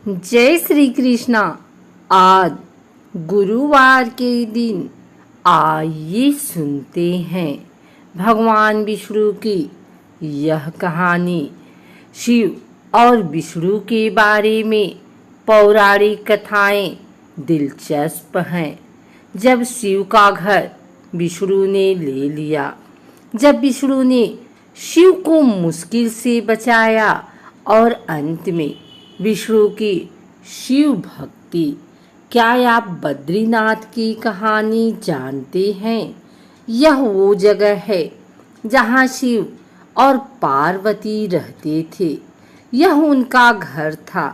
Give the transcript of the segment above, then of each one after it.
जय श्री कृष्णा। आज गुरुवार के दिन आइए सुनते हैं भगवान विष्णु की यह कहानी। शिव और विष्णु के बारे में पौराणिक कथाएं दिलचस्प हैं। जब शिव का घर विष्णु ने ले लिया, जब विष्णु ने शिव को मुश्किल से बचाया और अंत में विष्णु की शिव भक्ति। क्या आप बद्रीनाथ की कहानी जानते हैं? यह वो जगह है जहाँ शिव और पार्वती रहते थे। यह उनका घर था।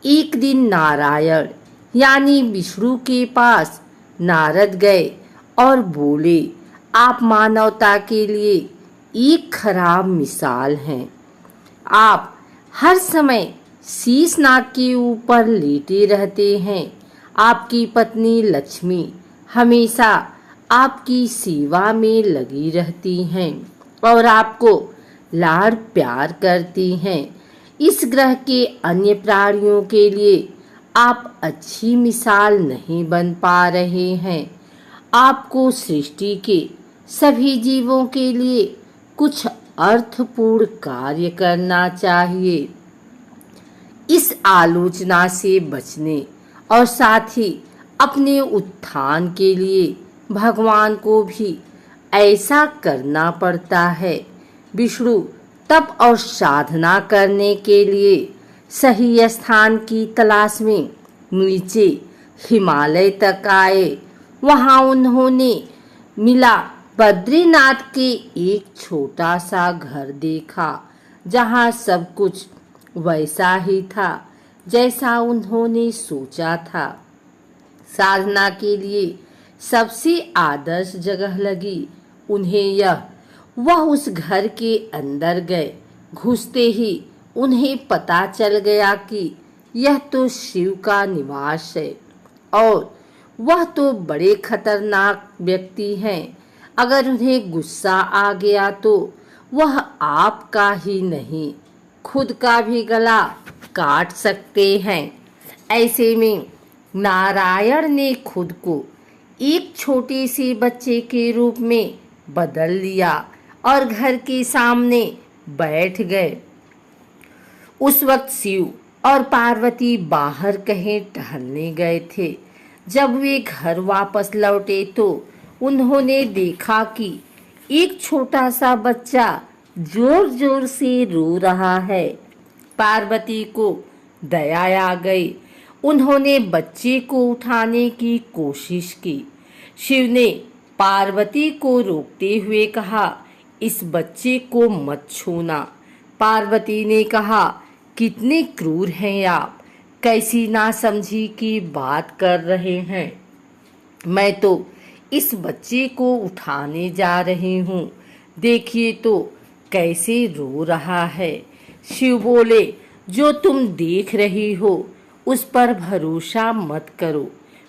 एक दिन नारायण यानी विष्णु के पास नारद गए और बोले, आप मानवता के लिए एक खराब मिसाल हैं। आप हर समय शीशनाग के ऊपर लेटे रहते हैं। आपकी पत्नी लक्ष्मी हमेशा आपकी सेवा में लगी रहती हैं और आपको लाड़ प्यार करती हैं। इस ग्रह के अन्य प्राणियों के लिए आप अच्छी मिसाल नहीं बन पा रहे हैं। आपको सृष्टि के सभी जीवों के लिए कुछ अर्थपूर्ण कार्य करना चाहिए। इस आलोचना से बचने और साथ ही अपने उत्थान के लिए भगवान को भी ऐसा करना पड़ता है। विष्णु तप और साधना करने के लिए सही स्थान की तलाश में नीचे हिमालय तक आए। वहां उन्होंने मिला बद्रीनाथ के एक छोटा सा घर देखा, जहां सब कुछ वैसा ही था जैसा उन्होंने सोचा था। साधना के लिए सबसे आदर्श जगह लगी उन्हें यह। वह उस घर के अंदर गए। घुसते ही उन्हें पता चल गया कि यह तो शिव का निवास है और वह तो बड़े खतरनाक व्यक्ति हैं। अगर उन्हें गुस्सा आ गया तो वह आपका ही नहीं, खुद का भी गला काट सकते हैं। ऐसे में नारायण ने खुद को एक छोटे से बच्चे के रूप में बदल लिया और घर के सामने बैठ गए। उस वक्त शिव और पार्वती बाहर कहीं टहलने गए थे। जब वे घर वापस लौटे तो उन्होंने देखा कि एक छोटा सा बच्चा जोर जोर से रो रहा है। पार्वती को दया आ गई। उन्होंने बच्चे को उठाने की कोशिश की। शिव ने पार्वती को रोकते हुए कहा, इस बच्चे को मत छूना। पार्वती ने कहा, कितने क्रूर हैं आप, कैसी नासमझी की बात कर रहे हैं। मैं तो इस बच्चे को उठाने जा रही हूँ, देखिए तो कैसे रो रहा है। शिव बोले, जो तुम देख रही हो उस पर भरोसा मत करो।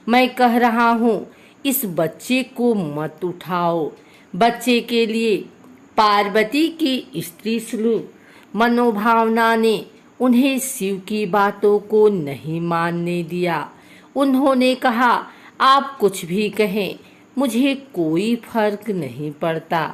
मैं कह रहा हूँ इस बच्चे को मत उठाओ। बच्चे के लिए पार्वती की स्त्री सुलभ मनोभावना ने उन्हें शिव की बातों को नहीं मानने दिया। उन्होंने कहा, आप कुछ भी कहें, मुझे कोई फर्क नहीं पड़ता।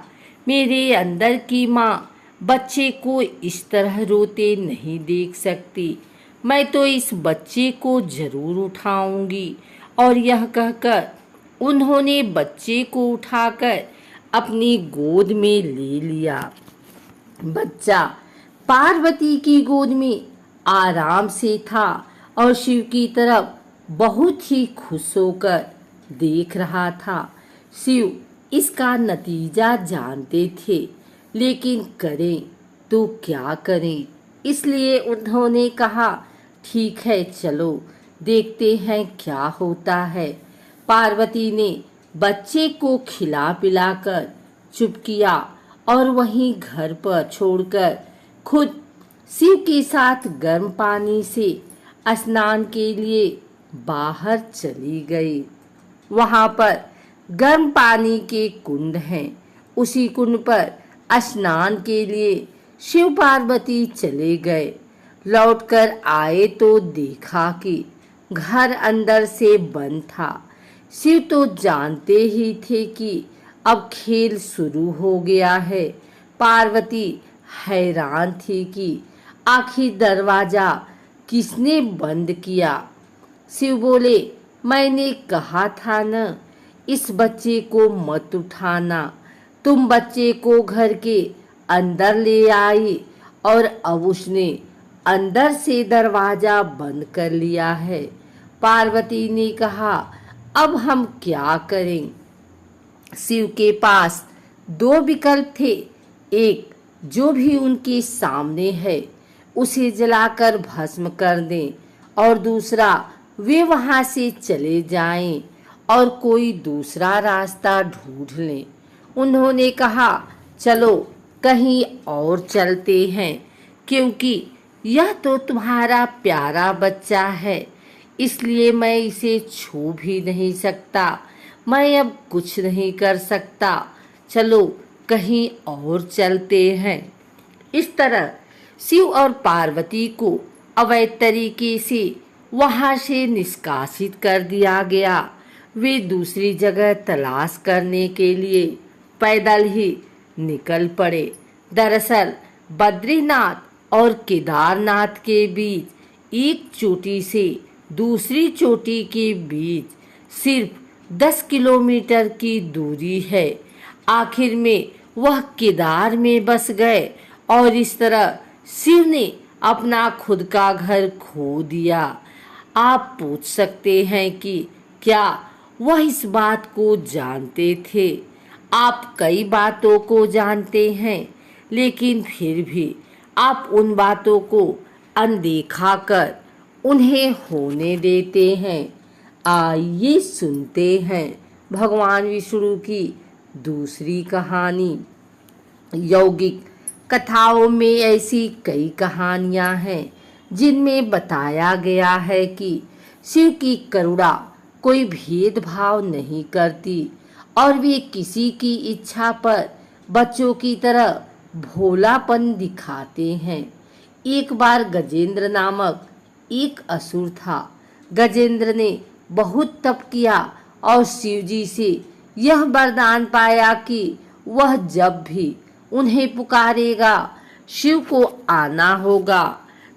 मेरे अंदर की माँ बच्चे को इस तरह रोते नहीं देख सकती। मैं तो इस बच्चे को जरूर उठाऊंगी। और यह कहकर उन्होंने बच्चे को उठाकर अपनी गोद में ले लिया। बच्चा पार्वती की गोद में आराम से था और शिव की तरफ बहुत ही खुश होकर देख रहा था। शिव इसका नतीजा जानते थे, लेकिन करें तो क्या करें। इसलिए उन्होंने कहा, ठीक है चलो देखते हैं क्या होता है। पार्वती ने बच्चे को खिला पिलाकर चुप किया और वहीं घर पर छोड़कर खुद शिव के साथ गर्म पानी से स्नान के लिए बाहर चली गई। वहां पर गर्म पानी के कुंड हैं। उसी कुंड पर स्नान के लिए शिव पार्वती चले गए। लौटकर आए तो देखा कि घर अंदर से बंद था। शिव तो जानते ही थे कि अब खेल शुरू हो गया है। पार्वती हैरान थी कि आखिर दरवाजा किसने बंद किया। शिव बोले, मैंने कहा था न, इस बच्चे को मत उठाना। तुम बच्चे को घर के अंदर ले आई और अब उसने अंदर से दरवाजा बंद कर लिया है। पार्वती ने कहा, अब हम क्या करें? शिव के पास दो विकल्प थे। एक, जो भी उनके सामने है उसे जलाकर भस्म कर दें, और दूसरा, वे वहां से चले जाएं और कोई दूसरा रास्ता ढूंढ लें। उन्होंने कहा, चलो कहीं और चलते हैं, क्योंकि यह तो तुम्हारा प्यारा बच्चा है, इसलिए मैं इसे छू भी नहीं सकता। मैं अब कुछ नहीं कर सकता। चलो कहीं और चलते हैं। इस तरह शिव और पार्वती को अवैध तरीके से वहां से निष्कासित कर दिया गया। वे दूसरी जगह तलाश करने के लिए पैदल ही निकल पड़े। दरअसल बद्रीनाथ और केदारनाथ के बीच एक चोटी से दूसरी चोटी के बीच सिर्फ 10 किलोमीटर की दूरी है। आखिर में वह केदार में बस गए और इस तरह शिव ने अपना खुद का घर खो दिया। आप पूछ सकते हैं कि क्या वह इस बात को जानते थे? आप कई बातों को जानते हैं, लेकिन फिर भी आप उन बातों को अनदेखा कर उन्हें होने देते हैं। आइए सुनते हैं भगवान विष्णु की दूसरी कहानी। यौगिक कथाओं में ऐसी कई कहानियां हैं जिनमें बताया गया है कि शिव की करुणा कोई भेदभाव नहीं करती और वे किसी की इच्छा पर बच्चों की तरह भोलापन दिखाते हैं। एक बार गजेंद्र नामक एक असुर था। गजेंद्र ने बहुत तप किया और शिवजी से यह वरदान पाया कि वह जब भी उन्हें पुकारेगा शिव को आना होगा।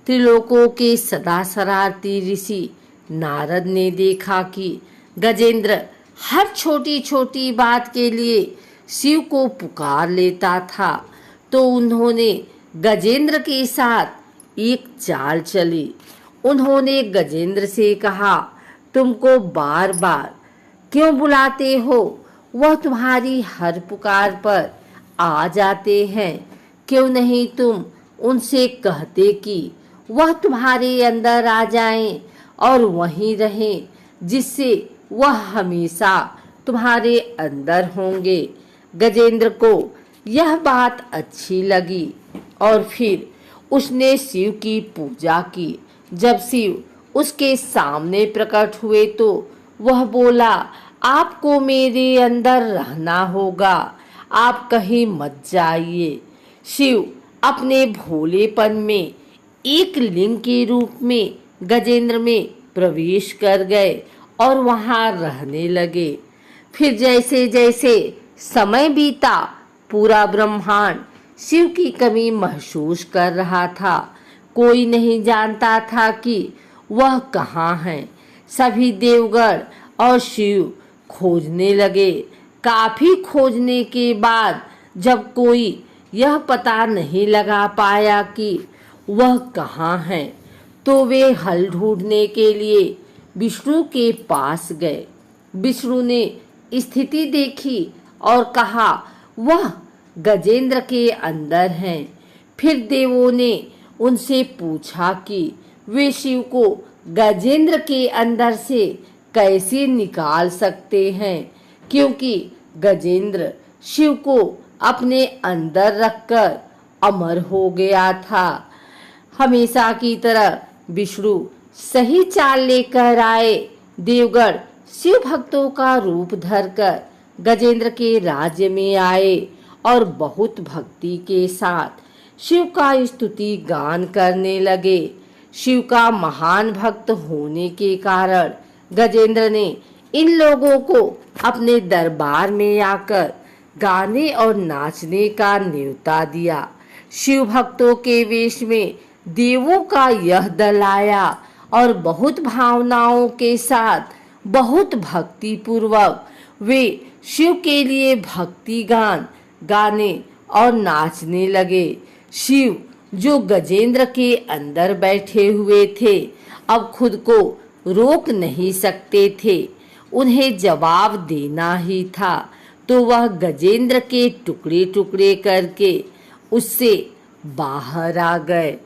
त्रिलोकों के सदा शरारती ऋषि नारद ने देखा कि गजेंद्र हर छोटी छोटी बात के लिए शिव को पुकार लेता था, तो उन्होंने गजेंद्र के साथ एक चाल चली। उन्होंने गजेंद्र से कहा, तुमको बार बार क्यों बुलाते हो? वह तुम्हारी हर पुकार पर आ जाते हैं। क्यों नहीं तुम उनसे कहते कि वह तुम्हारे अंदर आ जाएं और वहीं रहें, जिससे वह हमेशा तुम्हारे अंदर होंगे। गजेंद्र को यह बात अच्छी लगी और फिर उसने शिव की पूजा की। जब शिव उसके सामने प्रकट हुए तो वह बोला, आपको मेरे अंदर रहना होगा, आप कहीं मत जाइए। शिव अपने भोलेपन में एक लिंग के रूप में गजेंद्र में प्रवेश कर गए और वहां रहने लगे। फिर जैसे जैसे समय बीता, पूरा ब्रह्मांड शिव की कमी महसूस कर रहा था। कोई नहीं जानता था कि वह कहाँ है। सभी देवगण और शिव खोजने लगे। काफी खोजने के बाद जब कोई यह पता नहीं लगा पाया कि वह कहाँ है, तो वे हल ढूंढने के लिए विष्णु के पास गए। विष्णु ने स्थिति देखी और कहा, वह गजेंद्र के अंदर हैं। फिर देवों ने उनसे पूछा कि वे शिव को गजेंद्र के अंदर से कैसे निकाल सकते हैं, क्योंकि गजेंद्र शिव को अपने अंदर रखकर अमर हो गया था। हमेशा की तरह विष्णु सही चाल लेकर आए। देवगण शिव भक्तों का रूप धरकर गजेंद्र के राज्य में आए और बहुत भक्ति के साथ शिव का स्तुति गान करने लगे। शिव का महान भक्त होने के कारण गजेंद्र ने इन लोगों को अपने दरबार में आकर गाने और नाचने का न्योता दिया। शिव भक्तों के वेश में देवों का यह दल आया और बहुत भावनाओं के साथ, बहुत भक्ति पूर्वक वे शिव के लिए भक्ति गान गाने और नाचने लगे। शिव जो गजेंद्र के अंदर बैठे हुए थे, अब खुद को रोक नहीं सकते थे। उन्हें जवाब देना ही था, तो वह गजेंद्र के टुकड़े टुकड़े करके उससे बाहर आ गए।